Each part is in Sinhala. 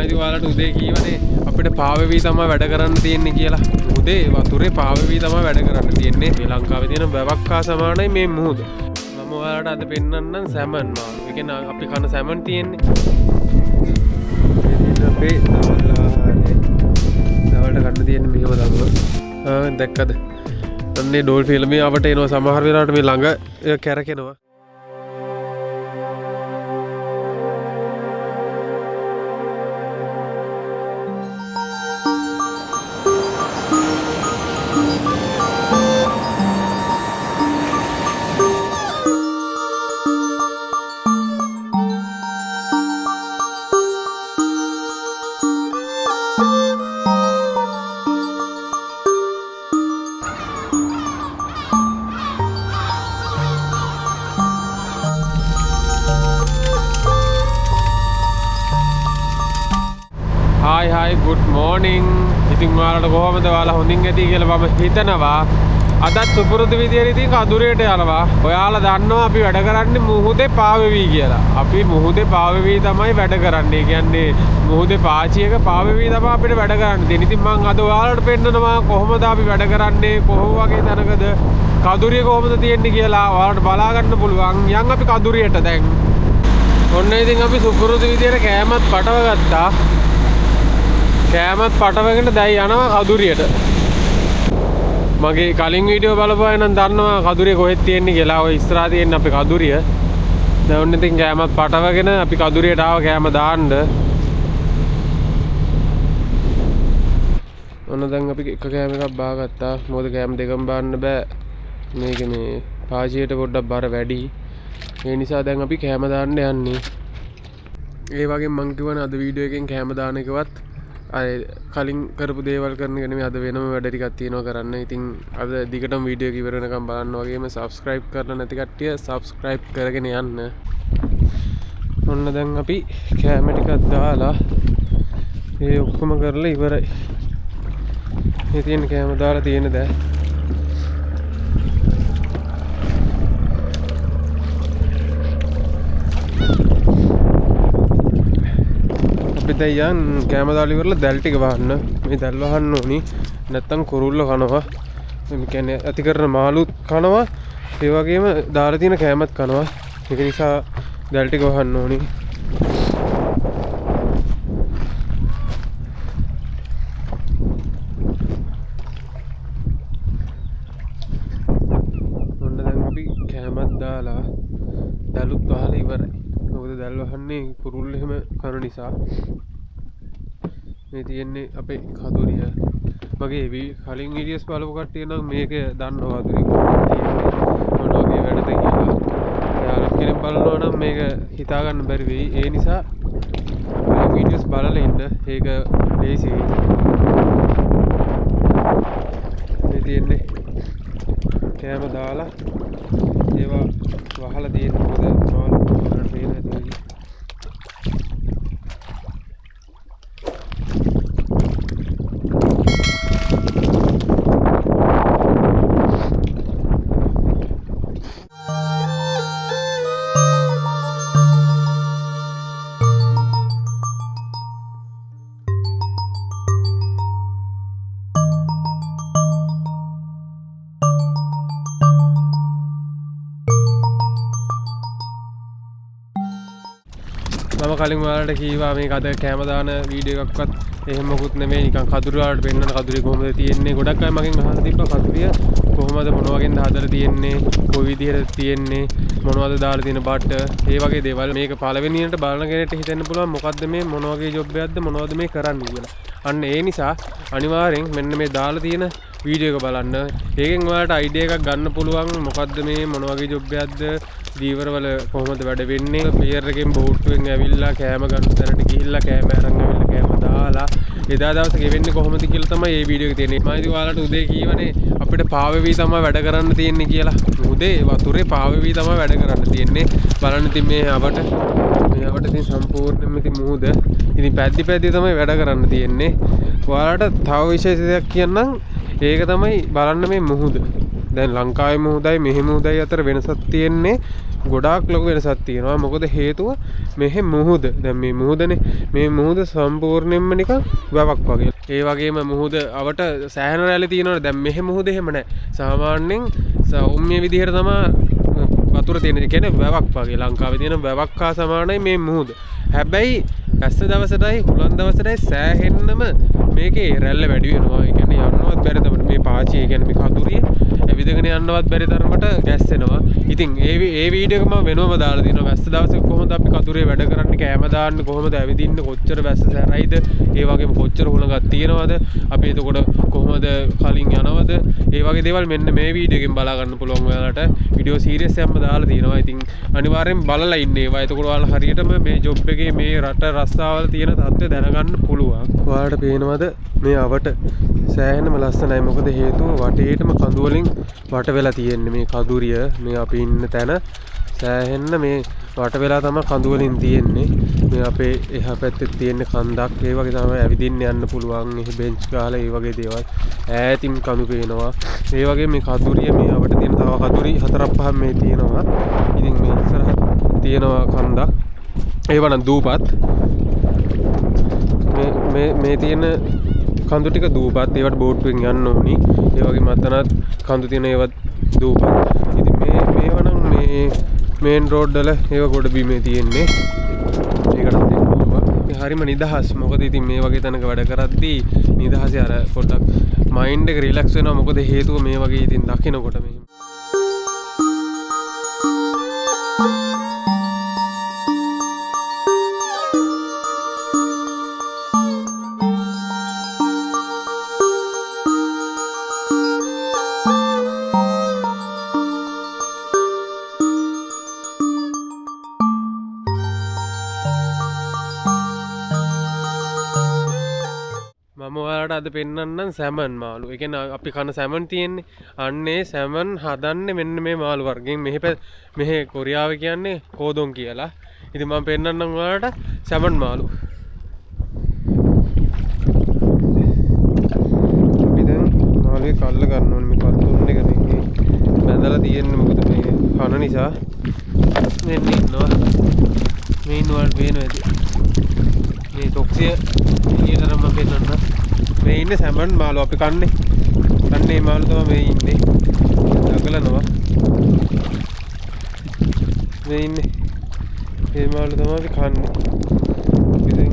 ඉතින් ඔයාලට උදේ කීවනේ අපිට පාවෙවි තමයි වැඩ කරන්න තියෙන්නේ කියලා. උදේ වතුරේ පාවෙවි තමයි වැඩ කරන්න තියෙන්නේ. මේ ලංකාවේ තියෙන වැවක් හා සමානයි මේ මුහුද. මම ඔයාලට අද පෙන්නන්නම් සැමන් මාළු. ඒ කියන්නේ අපි කන සැමන් තියෙන්නේ. මේ අපේ දවල්ට ගන්න තියෙන්නේ මෙහෙම තමයි. දැක්කද? අන්නේ ඩෝල් ෆිල්මේ අපට එනවා සමහර වෙලාවට මේ ළඟ කැරකෙනවා. Hi good morning. ඉතින් ඔයාලට කොහොමද ඔයාලා හොඳින් ඇති කියලා මම හිතනවා. අදත් සුපුරුදු විදියට ඉතින් කඳුරේට යනවා. ඔයාලා දන්නවා අපි වැඩ කරන්නේ මුහුදේ පාවෙවි කියලා. අපි මුහුදේ පාවෙවි තමයි වැඩ කරන්නේ. කියන්නේ මුහුදේ පාචියක පාවෙවි තමයි අපිට වැඩ කරන්න තියෙන්නේ. ඉතින් මම අද ඔයාලට පෙන්නනවා කොහොමද අපි වැඩ කරන්නේ, කොහොම වගේ තැනකද කඳුරිය කොහොමද තියෙන්නේ කියලා ඔයාලට බලා ගන්න පුළුවන්. යන් අපි කඳුරියට දැන්. ඔන්න ඉතින් අපි සුපුරුදු විදියට කෑමත් පටව ගත්තා. කෑමත් පටවගෙන දැන් යනවා කඳුරියට. මගේ කලින් වීඩියෝ බලපුවා නම් දන්නවා කඳුරිය කොහෙද තියෙන්නේ කියලා. ඔය ඉස්සරහා තියෙන අපේ කඳුරිය. දැන් ඔන්න ඉතින් කෑමත් පටවගෙන අපි කඳුරියට ආව කෑම දාන්න. ඔන්න දැන් අපි එක කෑම එකක් බාගත්තා. මොකද කෑම දෙකම බාන්න බෑ. මේක මේ පාචියට පොඩ්ඩක් බර වැඩි. ඒ නිසා දැන් අපි කෑම දාන්න යන්නේ. ඒ වගේ මං කිව්වනේ අද වීඩියෝ එකෙන් කෑම දාන එකවත් කලින් කරපු දේවල් කරන එක නෙමෙයි අද වෙනම වැඩ ටිකක් තියෙනවා කරන්න. ඉතින් අද දිගටම වීඩියෝ එක ඉවර වෙනකම් බලන්න. වගේම subscribe කරලා නැති කට්ටිය subscribe කරගෙන යන්න. ඔන්න දැන් අපි කැම ටිකක් දාලා ඒ ඔක්කොම කරලා ඉවරයි. මේ තියෙන කැම දාලා තියෙන දැන් දැන් කෑම දාලා ඉවරලා දැල් ටික වහන්න. මේ දැල් වහන්න ඕනි. නැත්තම් කුරුල්ලෝ කනවා. මේ කියන්නේ ඇති කරන මාළුත් කනවා. ඒ වගේම දාලා තියෙන කෑමත් කනවා. ඒක නිසා දැල් ටික වහන්න ඕනි. ඔන්න දැන් අපි කෑමත් දාලා දැලුත් වහලා ඉවරයි. මොකද දැල් වහන්නේ කුරුල්ලෝ එහෙම කන නිසා. මේ තියෙන්නේ අපේ කඳුරිය. මගේ කලින් වීඩියෝස් බලපු කට්ටිය නම් මේක දන්නවා කඳුරිය කොහොමද තියෙන්නේ මොන වගේ වැඩද කියලා. යාළුවෝ කෙනෙක් බලනවා නම් මේක හිතා ගන්න බැරි වෙයි. ඒ නිසා කලින් වීඩියෝස් බලලා ඉන්න. ඒක ලේසියි. මේ තියෙන්නේ කෑම දාලා ඒවා වහලා තියෙන මොකද මාළු වලට පේන ඇති. මම කලින් ඔයාලට කීවා මේක අද කැම දාන වීඩියෝ එකක්වත් එහෙම මොකුත් නෙමෙයි. නිකන් කඳුරිය වලට පෙන්නන කඳුරිය කොහොමද තියෙන්නේ. ගොඩක් අය මගෙන් අහලා තිබ්බා කඳුරිය කොහොමද මොන වගේද හදලා තියෙන්නේ, කොයි විදිහටද තියෙන්නේ, මොනවද දාලා තියෙන බට, ඒ වගේ දේවල්. මේක පළවෙනියට බලන කෙනෙක්ට හිතෙන්න පුළුවන් මොකද්ද මේ මොන වගේ ජොබ් එකක්ද මොනවද මේ කරන්නේ කියලා. අන්න ඒ නිසා අනිවාර්යෙන් මෙන්න මේ දාලා තියෙන වීඩියෝ එක බලන්න. ඒකෙන් ඔයාලට අයිඩියා එකක් ගන්න පුළුවන් මොකද්ද මේ මොන වගේ ජොබ් එකක්ද, දීවරවල කොහොමද වැඩ වෙන්නේ. පියර් එකෙන් බෝට්ටුවෙන් ඇවිල්ලා කෑම ගන්න තැනට ගිහිල්ලා කෑම අරන් ඇවිල්ලා කෑම දාලා එදා දවසේ ගෙවෙන්නේ කොහොමද කියලා තමයි මේ වීඩියෝ එක තියෙන්නේ. මම ඉතින් ඔයාලට උදේ කීවනේ අපිට පාවෙවි තමයි වැඩ කරන්න තියෙන්නේ කියලා. උදේ වතුරේ පාවෙවි තමයි වැඩ කරන්න තියෙන්නේ. බලන්න ඉතින් මේ අපට ඉතින් සම්පූර්ණයෙන්ම ඉතින් මුහුද. ඉතින් පැද්දි තමයි වැඩ කරන්න තියෙන්නේ. ඔයාලට තව විශේෂ දෙයක් කියන්නම්. ඒක තමයි බලන්න මේ මුහුද. දැන් ලංකාවේ මුහුදයි මෙහි මුහුදයි අතර වෙනසක් තියෙන්නේ. ගොඩාක් ලොකු වෙනසක් තියෙනවා. මොකද හේතුව මෙහෙ මුහුද දැන් මේ මුහුදනේ මේ මුහුද සම්පූර්ණයෙන්ම නිකන් වැවක් වගේ. ඒ වගේම මුහුද අවට සෑහෙන රැලි තියෙනවනේ. දැන් මෙහෙ මුහුද එහෙම නැහැ. සාමාන්‍යයෙන් සෞම්‍ය විදිහට තමයි වතුර තියෙන. ඒ කියන්නේ වැවක් වගේ. ලංකාවේ තියෙන වැවක් හා සමානයි මේ මුහුද. හැබැයි ඇස්ස දවසටයි හුලන් දවසටයි සෑහෙන්නම මේකේ රැල්ල වැඩි වෙනවා. ඒ කියන්නේ යන්නවත් බැරි තරමට මේ පාචි ඒ කියන්නේ මේ කඳුරිය ඇවිදගෙන යන්නවත් බැරි තරමට ගැස්සෙනවා. ඉතින් ඒ වීඩියෝ එක මම වෙනවම දාලා දිනවා. වැස්ස දවසේ කොහොමද අපි කඳුරිය වැඩ කරන්නේ, කෑම දාන්නේ කොහොමද, ඇවිදින්න කොච්චර වැස්ස සැරයිද, ඒ වගේම කොච්චර හුලඟක් තියෙනවද, අපි එතකොට කොහොමද කලින් යනවද, ඒ වගේ දේවල් මෙන්න මේ වීඩියෝ එකෙන් බලා ගන්න පුළුවන්. ඔයාලට වීඩියෝ සීරීස් එකක්ම දාලා තියෙනවා. ඉතින් අනිවාර්යෙන් බලලා ඉන්න ඒවා. එතකොට ඔයාලා හරියටම මේ ජොබ් එකේ මේ රට රස්සාවල තියෙන තත්ත්වය දැනගන්න පුළුවන්. ඔයාලට පේනවද මේ අවට සෑහෙනම ලස්සනයි. මොකද හේතුව වටේටම කඳු වලින් වට වෙලා තියෙන්නේ මේ කඳුරිය. මේ අපි ඉන්න තැන සෑහෙන්න මේ වට වෙලා තමයි කඳු වලින් තියෙන්නේ. මේ අපේ එහා පැත්තේ තියෙන කන්දක් ඒ වගේ තමයි ඇවිදින්න යන්න පුළුවන්. එහි බෙන්ච් ගහලා ඒ වගේ දේවල් ඈතින් කඳු පේනවා. ඒ වගේ මේ කඳුරිය මේ අපිට තියෙන තව කඳුරි 4-5ක් මේ තියෙනවා. ඉතින් මේ ඉස්සරහ තියෙනවා කන්දක්. ඒව නම් දූපත්. මේ තියෙන කඳු ටික දූපත්. ඒවට බෝට්ටුවෙන් යන්න ඕනි. ඒ වගේම අතනත් කඳු තියෙන ඒවත් දූපත්. ඉතින් මේව නම් මේ මේන් රෝඩ් වල ඒව ගොඩ බිමේ තියෙන්නේ. ඒකටත් දෙන්නවා. මේ හරිම නිදහස්. මොකද ඉතින් මේ වගේ තැනක වැඩ කරද්දී නිදහසේ අර පොඩ්ඩක් මයින්ඩ් එක රිලැක්ස් වෙනවා. මොකද හේතුව මේ වගේ ඉතින් දකින්නකොට මෙහෙම මම ඔයාලට අද පෙන්නන්නම් සැමන් මාළු. ඒ කියන්නේ අපි කන සැමන් තියෙන්නේ. අන්නේ සැමන් හදන්නේ මෙන්න මේ මාළු වර්ගයෙන්. මෙහෙ කොරියාවේ කියන්නේ කෝදොන් කියලා. ඉතින් මම පෙන්නන්නම් ඔයාලට සැමන් මාළු. අපි දැන් මාළුවේ කල්ල ගන්න ඕනේ. මේ කල්තුන් එක නේ බැඳලා තියෙන්නේ. මොකද මේ කන නිසා මෙන්න ඉන්නවා. මේ ඉන්නවල් පේනවා ඇති. මේ තොක්සිය ඊතරම් මම පෙන්නන්න. මේ ඉන්නේ සැමන් මාළු අපි කන්නේ මාළු තමයි මේ ඉන්නේ. දගලනවා. මේ ඉන්නේ. මේ මාළු තමයි අපි කන්නේ. ඉතින්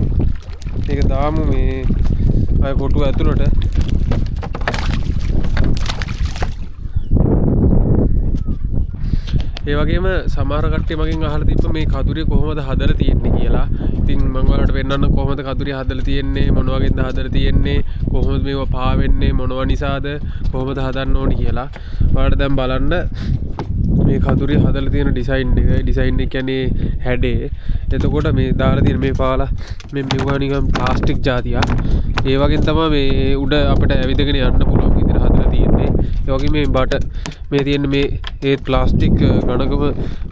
මේක දාමු මේ අය කොටුව ඇතුළට. ඒ වගේම සමහර කට්ටිය මගෙන් අහලා තිබ්බ මේ කඳුරිය කොහොමද හදලා තියෙන්නේ කියලා. ඉතින් මම ඔයාලට පෙන්නන්න කොහොමද කඳුරිය හදලා තියෙන්නේ, මොන වගේද හදලා තියෙන්නේ, කොහොමද මේවා පාවෙන්නේ, මොනවා නිසාද, කොහොමද හදන්න ඕනි කියලා. ඔයාලට දැන් බලන්න මේ කඳුරිය හදලා තියෙන ඩිසයින් එක කියන්නේ හැඩේ. එතකොට මේ දාලා තියෙන මේ පාලා මෙවුවා නිකන් ප්ලාස්ටික් જાතියක්. ඒ වගේ තමයි මේ උඩ අපිට ඇවිදගෙන යන්න පුළුවන් විදිහට හදලා තියෙන්නේ. ඒ වගේ මේ බට මේ තියෙන මේ ඒ ප්ලාස්ටික් ගණකම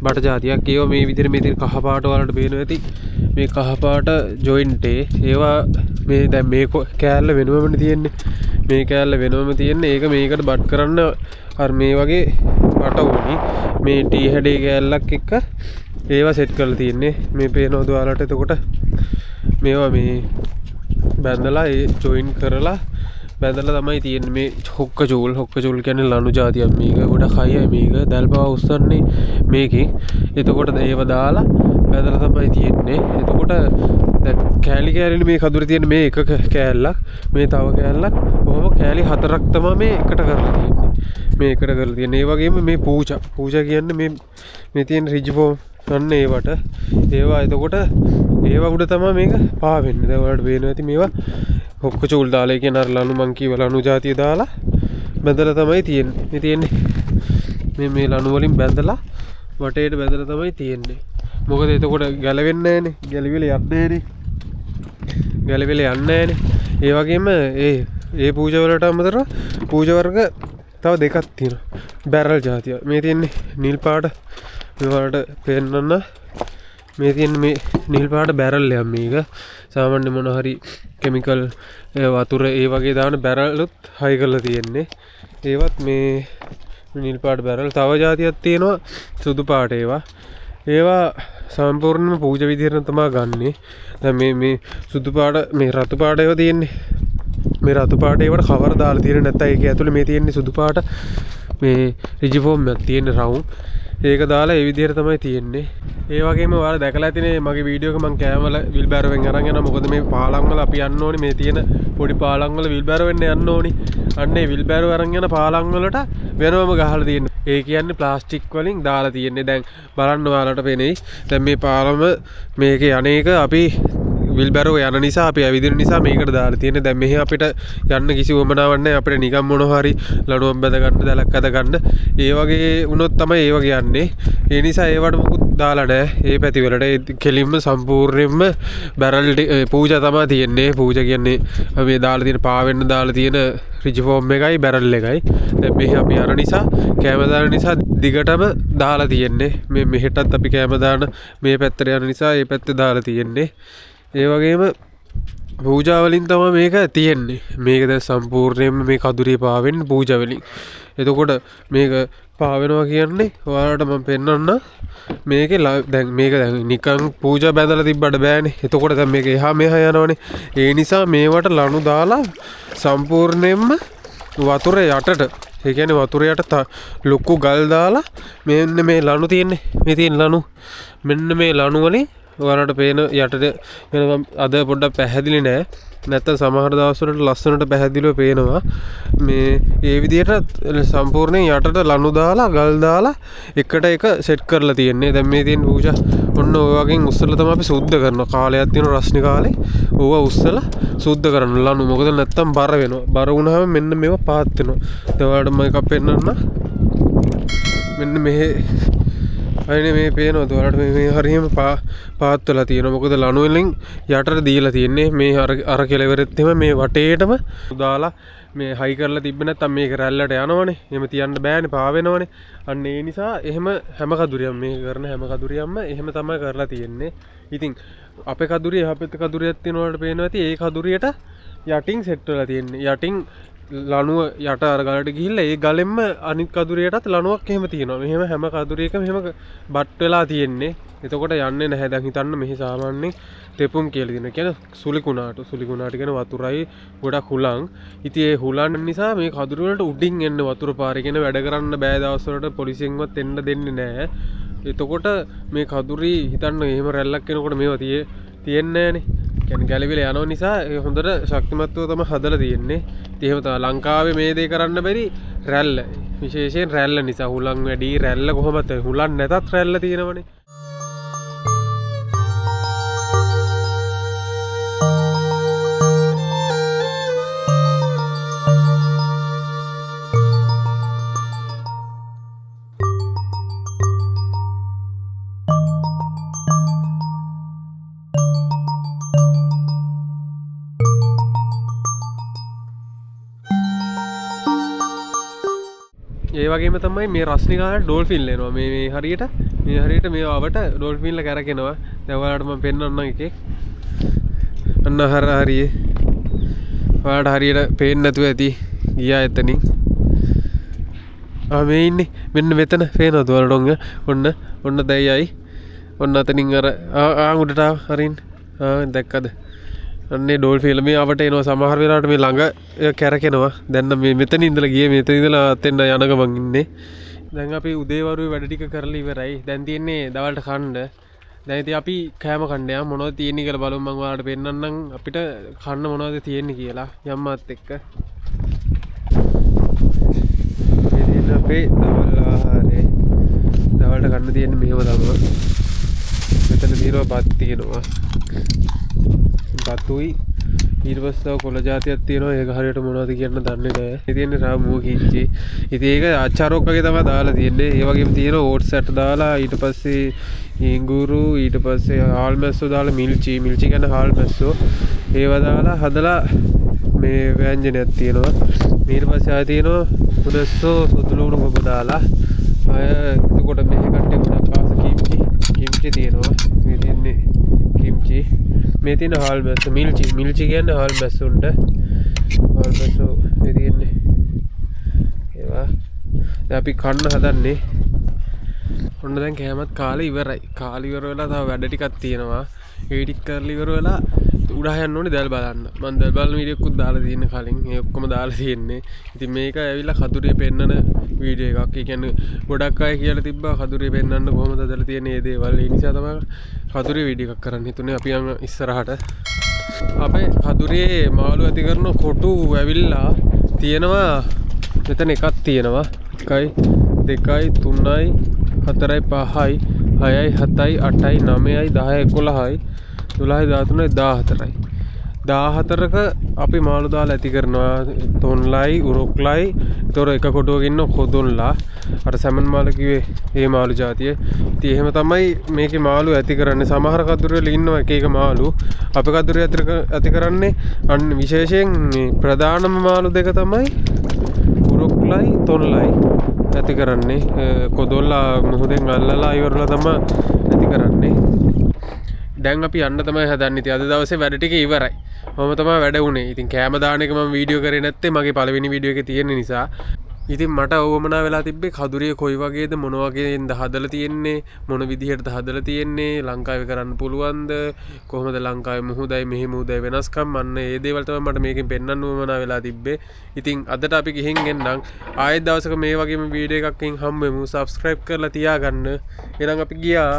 බට જાතියක්. ඒවා මේ විදිහට මේ තියෙන කහ පාට වලට පේනවා ඇති. මේ කහ පාට ජොයින්ට් ඒවා මේ දැන් මේ කෑල්ල වෙනවම තියෙන්නේ. මේ කෑල්ල වෙනවම තියෙන්නේ. ඒක මේකට බට් කරන්න අර මේ වගේ බට ඕනි. මේ ටී හැඩේ කෑල්ලක් එක්ක ඒවා සෙට් කරලා තියෙන්නේ. මේ පේනවද ඔයාලට? එතකොට මේවා මේ බැඳලා ඒ ජොයින් කරලා බැඳලා තමයි තියෙන්නේ. මේ හොක්ක චූල් කියන්නේ ලණු జాතියක්. මේක ගොඩක් හයියි. මේක දැල්පව උස්සන්නේ මේකෙන්. එතකොට ඒව දාලා බැඳලා තමයි තියෙන්නේ. එතකොට දැන් කෑලි මේ කඳුරේ තියෙන මේ එක කෑල්ලක්, මේ තව කෑල්ලක්, කොහොම කෑලි 4ක් තමයි මේ එකට කරලා තියෙන්නේ. මේ එකට කරලා තියෙන්නේ. ඒ වගේම මේ පූජා කියන්නේ මේ තියෙන රිජ් ෆෝම් ගන්න ඒවට. ඒවා එතකොට ඒවා උඩ තමයි මේක පාවෙන්නේ. දැන් ඔයාලට පේනවා ඇති මේවා හොක්ක චූල් දාලා කියන අර ලණු මං කියව ලණු జాතිය දාලා බැඳලා තමයි තියෙන්නේ. මේ ලණු වලින් බැඳලා වටේට බැඳලා තමයි තියෙන්නේ. මොකද එතකොට ගැලවෙන්නේ නැහනේ. ගැලවිලා යන්නේ නැහනේ. ඒ වගේම ඒ පූජා වලට අමතරව පූජා වර්ග තව දෙකක් තියෙනවා. බැරල් జాතිය. මේ තියෙන්නේ නිල් පාට. මේ වලට පෙන්නන්න මේ තියෙන මේ නිල් පාට බැරල් එකක්. මේක සාමාන්‍ය මොන හරි කෙමිකල් වතුර ඒ වගේ දාන බැරල්ුත් හයි කරලා තියෙන්නේ. ඒවත් මේ නිල් පාට බැරල්. තව జాතියක් තියෙනවා සුදු පාට ඒවා. ඒවා සම්පූර්ණයෙන්ම පූජා විදිහට තමයි ගන්නෙ. දැන් මේ සුදු පාට මේ රතු පාට ඒවා තියෙන්නේ. මේ රතු පාට ඒවට කවර දාලා තියෙන්නේ නැත්නම් ඒක ඇතුලේ මේ තියෙන්නේ සුදු පාට මේ රිජි ෆෝම් එකක් තියෙන්නේ රවුම්. ඒක දාලා ඒ විදිහට තමයි තියෙන්නේ. ඒ වගේම ඔයාලා දැකලා ඇතිනේ මගේ වීඩියෝ එක මම කෑමවල විල් බෑරෝවෙන් අරන් යනවා. මොකද මේ පාලම් වල අපි යන්න ඕනේ මේ තියෙන පොඩි පාලම් වල විල් බෑරෝවෙන් යන්න ඕනේ. අන්න ඒ විල් බෑරෝ අරන් යන පාලම් වලට වෙනවම ගහලා තියෙන්නේ. ඒ කියන්නේ ප්ලාස්ටික් වලින් දාලා තියෙන්නේ. දැන් බලන්න ඔයාලට පේනෙයි. දැන් මේ පාලම මේකේ අනේක අපි විල් බෑරෝ යන නිසා අපි ඇවිදින නිසා මේකට දාලා තියෙන්නේ. දැන් මෙහි අපිට යන්න කිසි වමනාවක් නැහැ. අපිට නිකම් මොනවා හරි ලණුවක් බැද ගන්න, දැලක් අද ගන්න. ඒ වගේ වුණොත් තමයි ඒ වගේ යන්නේ. ඒ නිසා ඒවට මොකුත් දාලා නැහැ. ඒ පැති වලට කෙලින්ම සම්පූර්ණයෙන්ම බැරල් පූජා තමයි තියෙන්නේ. පූජා කියන්නේ මේ දාලා තියෙන පාවෙන්න දාලා තියෙන රිජි ෆෝම් එකයි බැරල් එකයි. දැන් මෙහි අපි යන නිසා කැම දාන නිසා දිගටම දාලා තියෙන්නේ. මේ මෙහෙටත් අපි කැම දාන මේ පැත්තට යන නිසා ඒ පැත්තේ දාලා තියෙන්නේ. ඒ වගේම පූජා වලින් තමයි මේක තියෙන්නේ. මේක දැන් සම්පූර්ණයෙන්ම මේ කදුරිය පාවෙන්නේ පූජා වලින්. එතකොට මේක පාවෙනවා කියන්නේ ඔයාලට මම පෙන්නන්න මේකේ දැන් මේක දැන් නිකන් පූජා බැඳලා තිබ්බට බෑනේ. එතකොට දැන් මේක එහා මෙහා යනවනේ. ඒ නිසා මේවට ලණු දාලා සම්පූර්ණයෙන්ම වතුර යටට ඒ කියන්නේ වතුර යට ලොකු ගල් දාලා මෙන්න මේ ලණු තියෙන්නේ. මේ තියෙන ලණු මෙන්න මේ ලණු වලින් ඔයාලට පේන යටට වෙන අද පොඩ්ඩක් පැහැදිලි නෑ. නැත්තම් සමහර දවස්වලට ලස්සනට පැහැදිලිව පේනවා. මේ ඒ විදිහට සම්පූර්ණයෙන් යටට ලණු දාලා ගල් දාලා එකට එක සෙට් කරලා තියෙන්නේ. දැන් මේ තියෙන පූජා ඔන්න ඔය වගේ උස්සලා තමයි අපි සුද්ධ කරනවා. කාලයක් තියෙන රස්නි කාලේ ඕවා උස්සලා සුද්ධ කරන ලණු. මොකද නැත්තම් බර වෙනවා. බර වුණාම මෙන්න මේවා පාත් වෙනවා. දැන් ඔයාලට මම එකක් පෙන්නන්න. මෙන්න මෙහෙ අයිනේ මේ පේනවද ඔයාලට මේ හරියම පාත් වෙලා තියෙනවා. මොකද ලණු වලින් යටට දීලා තියෙන්නේ. මේ අර කෙලවරෙත් එම මේ වටේටම දාලා මේ හයි කරලා තිබ්බ නැත්නම් මේක රැල්ලට යනවනේ. එහෙම තියන්න බෑනේ පාවෙනවනේ. අන්න ඒ නිසා එහෙම හැම කදුරියම් මේ කරන හැම කදුරියම්ම එහෙම තමයි කරලා තියෙන්නේ. ඉතින් අපේ කදුරිය එහා පැත්තේ කදුරියක් තියෙනවට පේනවා ඇති. ඒ කදුරියට යටින් සෙට් වෙලා තියෙන්නේ. යටින් ලණුව යට අර ගලට ගිහිල්ලා ඒ ගලෙන්ම අනිත් කදුරියටත් ලණුවක් එහෙම තියෙනවා. මෙහෙම හැම කදුරියකම එහෙම බට් වෙලා තියෙන්නේ. එතකොට යන්නේ නැහැ. දැන් හිතන්න මෙහි සාමාන්‍යයෙන් තෙපුම් කියලා තියෙනවා. කියන්නේ සුලි කුණාට කියන වතුරයි ගොඩක් හුලං. ඉතින් ඒ හුලන් නිසා මේ කදුරු වලට උඩින් එන්න වතුර පාරේ කියන වැඩ කරන්න බෑ දවස් වලට පොලිසියෙන්වත් එන්න දෙන්නේ නැහැ. එතකොට මේ කදුරි හිතන්න එහෙම රැල්ලක් එනකොට මේවා තියෙන්නේ නැහනේ. කියන්නේ ගැලවිලා යනවා නිසා ඒ හොඳට ශක්තිමත්ව තමයි හදලා තියෙන්නේ. ඉතින් එහෙම තමයි ලංකාවේ මේ දේ කරන්න බැරි රැල්ල. විශේෂයෙන් රැල්ල නිසා හුලං වැඩි රැල්ල කොහොමද හුලන් නැතත් රැල්ල තියෙනවනේ. ඒ වගේම තමයි මේ රස්නිකාට ඩෝල්ෆින් එනවා. මේ හරියට මේ ආවට ඩෝල්ෆින්ලා කැරකෙනවා. දැන් ඔයාලට මම පෙන්නන්නම් එකේ. අන්න හරියේ. ඔයාලට හරියට පේන්නේ නැතුව ඇති. ගියා එතනින්. මේ ඉන්නේ. මෙන්න මෙතන පේනවද ඔයාලට? ඔන්න දැයයි. ඔන්න අතනින් අර උඩට හරින්. දැක්කද? අන්නේ ඩෝල්ෆින්ලා මේ ආවට එනවා. සමහර වෙලාවට මේ ළඟ කැරකෙනවා. දැන් මේ මෙතන ඉඳලා ගියේ මෙතන ඉඳලා අතෙන් යන ගමන් ඉන්නේ. දැන් අපි උදේවරුේ වැඩ ටික කරලා ඉවරයි. දැන් තියෙන්නේ දවල්ට කන්න. දැන් ඉතින් අපි කෑම කන්න යමු. මොනවද තියෙන්නේ කියලා බලමු. මම ඔයාලට පෙන්නන්නම් අපිට කන්න මොනවද තියෙන්නේ කියලා යම්මාත් එක්ක. මේ තියෙන අපේ දවල් ආහාරේ. දවල්ට කන්න තියෙන්නේ මෙහෙම තමයි. මෙතන තියෙනවා බත් තියෙනවා. බතුයි ඊට පස්සේ කොළ జాතියක් තියෙනවා. ඒක හරියට මොනවද කියන්න දන්නේ නැහැ. ඒ තියෙන්නේ රාමුව කිංචි. ඉතින් ඒක ආචාරයක් වගේ තමයි දාලා තියෙන්නේ. ඒ වගේම තියෙනවා ඕට්ස් ඇට දාලා ඊට පස්සේ ඉඟුරු ඊට පස්සේ හාල් මැස්සෝ දාලා මිල්චි කියන්නේ හාල් මැස්සෝ. ඒව දාලා හදලා මේ ව්‍යංජනයක් තියෙනවා. ඊට පස්සේ ආය තියෙනවා උදස්සෝ සුදුලුණු කොබ දාලා අය එතකොට මේක කට්ටිය ගොඩක් ආස කිම්චි තියෙනවා. මේ තියෙන්නේ කිම්චි. මේ තියෙන හාල් මැස්සෝ මිල්චි කියන්නේ හාල් මැස්සුන්ට. හාල් මැස්සෝ මේ තියෙන්නේ. ඒවා දැන් අපි කන්න හදන්නේ. ඔන්න දැන් කෑමත් කාලේ ඉවරයි. කාලේ ඉවර වෙලා තව වැඩ ටිකක් තියෙනවා. ඒ ටික කරලා ඉවර වෙලා උඩහ යන්න ඕනේ දැල් බලන්න. මම දැල් බලන වීඩියෝ එකකුත් දාලා තියෙන කලින්. ඒ ඔක්කොම දාලා තියෙන්නේ. ඉතින් මේක ඇවිල්ලා කදුරිය පෙන්නන වීඩියෝ එකක්. ඒ කියන්නේ ගොඩක් අය කියලා තිබ්බා කදුරිය පෙන්නන්න කොහොමද හදලා තියෙන්නේ මේ දේවල්. ඒ නිසා තමයි කදුරිය වීඩියෝ එකක් කරන්න හිතුනේ. අපි යන් ඉස්සරහට. අපේ කදුරියේ මාළු ඇති කරන කොටු ඇවිල්ලා තියෙනවා. මෙතන එකක් තියෙනවා. 1 2 3 4 5 6 7 8 9 10 11 12 13 14ක අපි මාළු දාලා ඇති කරනවා. තොන්ලයි උරුක්ලයි. ඒතොර එක කොටුවක ඉන්න කොදුන්ලා. අර සැමන් මාළු කිව්වේ ඒ මාළු జాතිය. ඉතින් එහෙම තමයි මේකේ මාළු ඇති කරන්නේ. සමහර කදුරු වල ඉන්නවා එක එක මාළු. අපේ කදුරු ඇති කරන්නේ අන්න විශේෂයෙන් මේ ප්‍රධානම මාළු දෙක තමයි උරුක්ලයි තොන්ලයි ඇති කරන්නේ. කොදොල්ලා මුහුදෙන් අල්ලලා ඉවරලා තමයි ඇති කරන්නේ. දැන් අපි යන්න තමයි හදන්නේ. ඉතින් අද දවසේ වැඩ ටික ඉවරයි. මම තමයි වැඩ උනේ. ඉතින් කෑම දාන එක මම වීඩියෝ කරේ නැත්තේ මගේ පළවෙනි වීඩියෝ එකේ තියෙන නිසා. ඉතින් මට ඕවමනා වෙලා තිබ්බේ කදුරිය කොයි වගේද මොන වගේද හදලා තියෙන්නේ මොන විදිහටද හදලා තියෙන්නේ ලංකාවේ කරන්න පුළුවන්ද කොහොමද ලංකාවේ මුහුදයි මෙහි මුහුදයි වෙනස්කම් අන්න ඒ දේවල් තමයි මට මේකෙන් පෙන්වන්න ඕවමනා වෙලා තිබ්බේ. ඉතින් අදට අපි ගිහින් එන්නම්. ආයෙත් දවසක මේ වගේම වීඩියෝ එකකින් හම්බ වෙමු. subscribe කරලා තියාගන්න. එහෙනම් අපි ගියා.